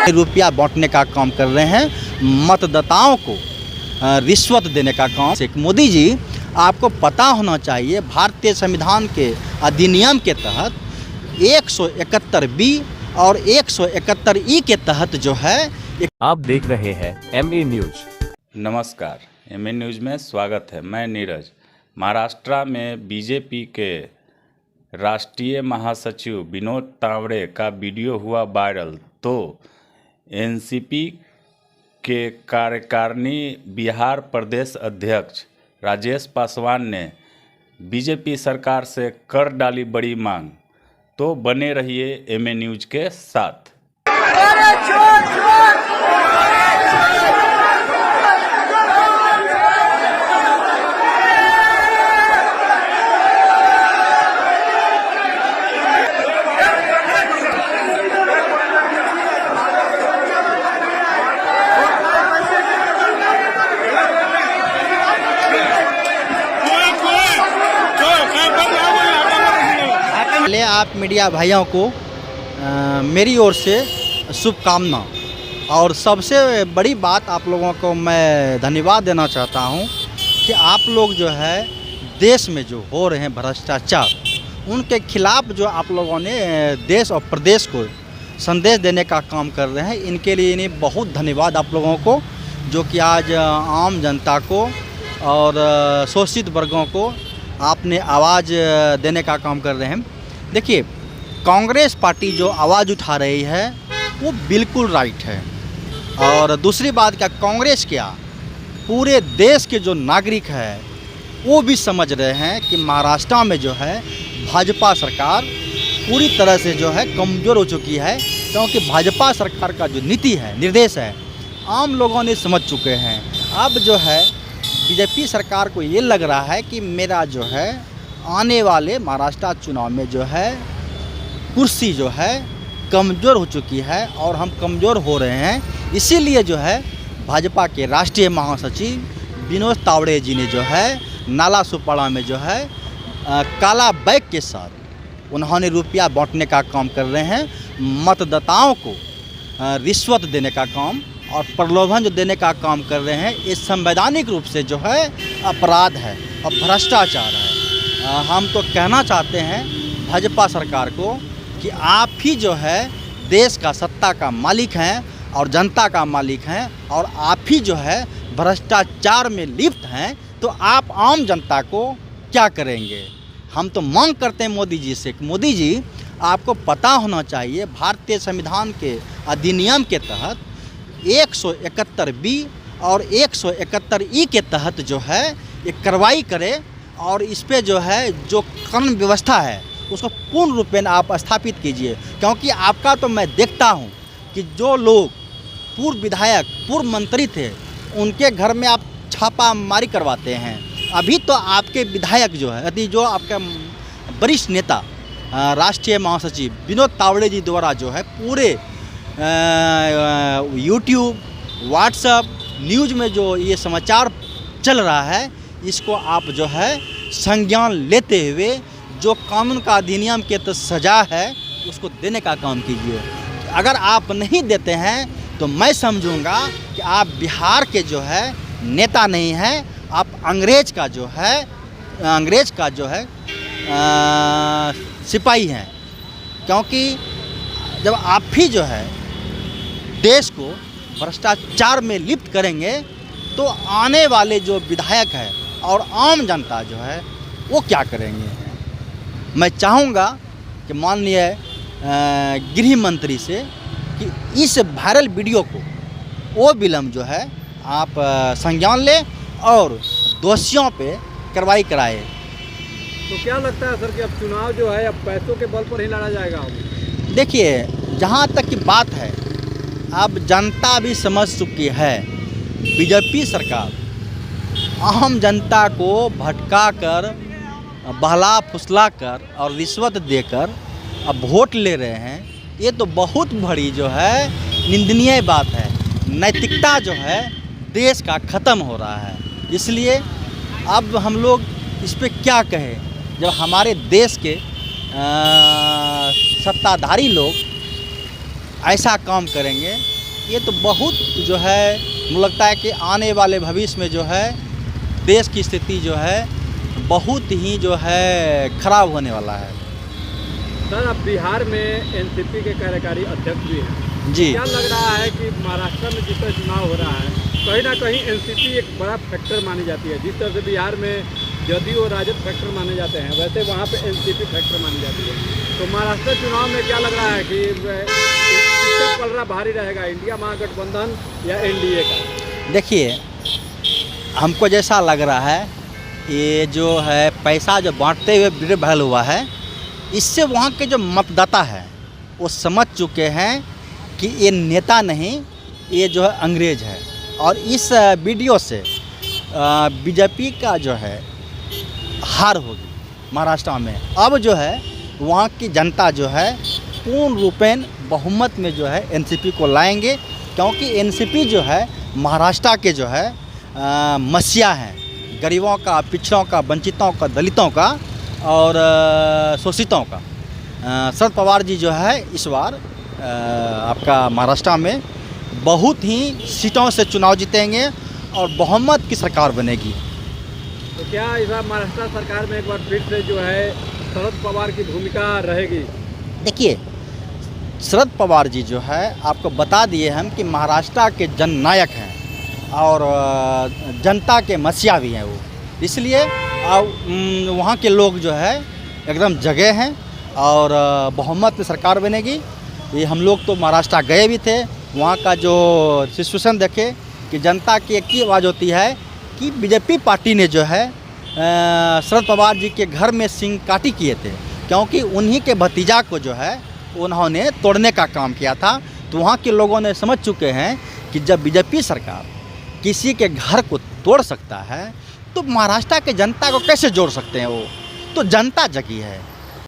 रुपया बांटने का काम कर रहे हैं, मतदाताओं को रिश्वत देने का काम। मोदी जी, आपको पता होना चाहिए भारतीय संविधान के अधिनियम के तहत 171(b) और 171(e) के तहत जो है। आप देख रहे हैं MA न्यूज। नमस्कार, MA न्यूज में स्वागत है। मैं नीरज। महाराष्ट्र में बीजेपी के राष्ट्रीय महासचिव विनोद तावड़े का वीडियो हुआ वायरल, तो एनसीपी के कार्यकारिणी बिहार प्रदेश अध्यक्ष राजेश पासवान ने बीजेपी सरकार से कर डाली बड़ी मांग। तो बने रहिए MA न्यूज के साथ। पहले आप मीडिया भाइयों को मेरी ओर से शुभकामना, और सबसे बड़ी बात आप लोगों को मैं धन्यवाद देना चाहता हूं कि आप लोग जो है देश में जो हो रहे हैं भ्रष्टाचार, उनके खिलाफ जो आप लोगों ने देश और प्रदेश को संदेश देने का काम कर रहे हैं। इनके लिए इन्हें बहुत धन्यवाद आप लोगों को, जो कि आज आम जनता को और शोषित वर्गों को आपने आवाज़ देने का काम कर रहे हैं। देखिए, कांग्रेस पार्टी जो आवाज़ उठा रही है वो बिल्कुल राइट है। और दूसरी बात, क्या कांग्रेस, क्या पूरे देश के जो नागरिक है वो भी समझ रहे हैं कि महाराष्ट्र में जो है भाजपा सरकार पूरी तरह से जो है कमज़ोर हो चुकी है, क्योंकि भाजपा सरकार का जो नीति है, निर्देश है, आम लोगों ने समझ चुके हैं। अब जो है बीजेपी सरकार को ये लग रहा है कि मेरा जो है आने वाले महाराष्ट्र चुनाव में जो है कुर्सी जो है कमज़ोर हो चुकी है और हम कमज़ोर हो रहे हैं। इसीलिए जो है भाजपा के राष्ट्रीय महासचिव विनोद तावड़े जी ने जो है नाला सुपाड़ा में जो है काला बैग के साथ उन्होंने रुपया बांटने का काम कर रहे हैं, मतदाताओं को रिश्वत देने का काम और प्रलोभन जो देने का काम कर रहे हैं। ये संवैधानिक रूप से जो है अपराध है और भ्रष्टाचार है। हम तो कहना चाहते हैं भाजपा सरकार को कि आप ही जो है देश का सत्ता का मालिक हैं और जनता का मालिक हैं, और आप ही जो है भ्रष्टाचार में लिप्त हैं, तो आप आम जनता को क्या करेंगे। हम तो मांग करते हैं मोदी जी से, मोदी जी, आपको पता होना चाहिए भारतीय संविधान के अधिनियम के तहत 171(b) और 171(e) के तहत जो है ये कार्रवाई करें, और इस पे जो है जो कानून व्यवस्था है उसको पूर्ण रूप में आप स्थापित कीजिए। क्योंकि आपका तो मैं देखता हूँ कि जो लोग पूर्व विधायक, पूर्व मंत्री थे, उनके घर में आप छापामारी करवाते हैं। अभी तो आपके विधायक जो है, जो आपका वरिष्ठ नेता राष्ट्रीय महासचिव विनोद तावड़े जी द्वारा जो है पूरे यूट्यूब, व्हाट्सएप, न्यूज़ में जो ये समाचार चल रहा है, इसको आप जो है संज्ञान लेते हुए जो कानून का अधिनियम के तो सज़ा है उसको देने का काम कीजिए। अगर आप नहीं देते हैं तो मैं समझूंगा कि आप बिहार के जो है नेता नहीं हैं, आप अंग्रेज का जो है सिपाही हैं। क्योंकि जब आप ही जो है देश को भ्रष्टाचार में लिप्त करेंगे तो आने वाले जो विधायक है और आम जनता जो है वो क्या करेंगे। मैं चाहूँगा कि माननीय गृह मंत्री से कि इस वायरल वीडियो को वो विलम्ब जो है आप संज्ञान लें और दोषियों पे कार्रवाई कराए। तो क्या लगता है सर कि अब चुनाव जो है अब पैसों के बल पर ही लड़ा जाएगा? देखिए, जहाँ तक की बात है, अब जनता भी समझ चुकी है बीजेपी सरकार आम जनता को भटका कर, बहला फुसला कर और रिश्वत देकर अब वोट ले रहे हैं। ये तो बहुत बड़ी जो है निंदनीय बात है। नैतिकता जो है देश का ख़त्म हो रहा है। इसलिए अब हम लोग इस पे क्या कहें, जब हमारे देश के सत्ताधारी लोग ऐसा काम करेंगे ये तो बहुत जो है मुझे लगता है कि आने वाले भविष्य में जो है देश की स्थिति जो है बहुत ही जो है खराब होने वाला है। सर, अब बिहार में एनसीपी के कार्यकारी अध्यक्ष भी हैं। जी। क्या लग रहा है कि महाराष्ट्र में जिस तरह चुनाव हो रहा है, कहीं ना कहीं एनसीपी एक बड़ा फैक्टर मानी जाती है। जिस तरह से बिहार में जदयू और राजद फैक्टर माने जाते हैं, वैसे वहाँ पे एनसीपी फैक्टर मानी जाती है। तो महाराष्ट्र चुनाव में क्या लग रहा है कि किसका पलड़ा भारी रहेगा, इंडिया महागठबंधन या एनडीए का? देखिए, हमको जैसा लग रहा है ये जो है पैसा जो बांटते हुए वीडियो वायरल हुआ है, इससे वहाँ के जो मतदाता है वो समझ चुके हैं कि ये नेता नहीं, ये जो है अंग्रेज है। और इस वीडियो से बीजेपी का जो है हार होगी महाराष्ट्र में। अब जो है वहाँ की जनता जो है पूर्ण रूपेण बहुमत में जो है एनसीपी को लाएंगे, क्योंकि एनसीपी जो है महाराष्ट्र के जो है मसीहा हैं, गरीबों का, पिछड़ों का, वंचितों का, दलितों का और शोषितों का। शरद पवार जी जो है इस बार आपका महाराष्ट्र में बहुत ही सीटों से चुनाव जीतेंगे और बहुमत की सरकार बनेगी। तो क्या इस बार महाराष्ट्र सरकार में एक बार फिर से जो है शरद पवार की भूमिका रहेगी? देखिए, शरद पवार जी जो है आपको बता दिए हम कि महाराष्ट्र के जननायक हैं और जनता के मसीहा भी हैं वो, इसलिए वहाँ के लोग जो है एकदम जगह हैं और बहुमत में सरकार बनेगी। ये हम लोग तो महाराष्ट्र गए भी थे, वहाँ का जो सिचुएशन देखे कि जनता की एक ही आवाज़ होती है कि बीजेपी पार्टी ने जो है शरद पवार जी के घर में सिंह काटी किए थे, क्योंकि उन्हीं के भतीजा को जो है उन्होंने तोड़ने का काम किया था। तो वहाँ के लोगों ने समझ चुके हैं कि जब बीजेपी सरकार किसी के घर को तोड़ सकता है तो महाराष्ट्र के जनता को कैसे जोड़ सकते हैं वो। तो जनता जगी है।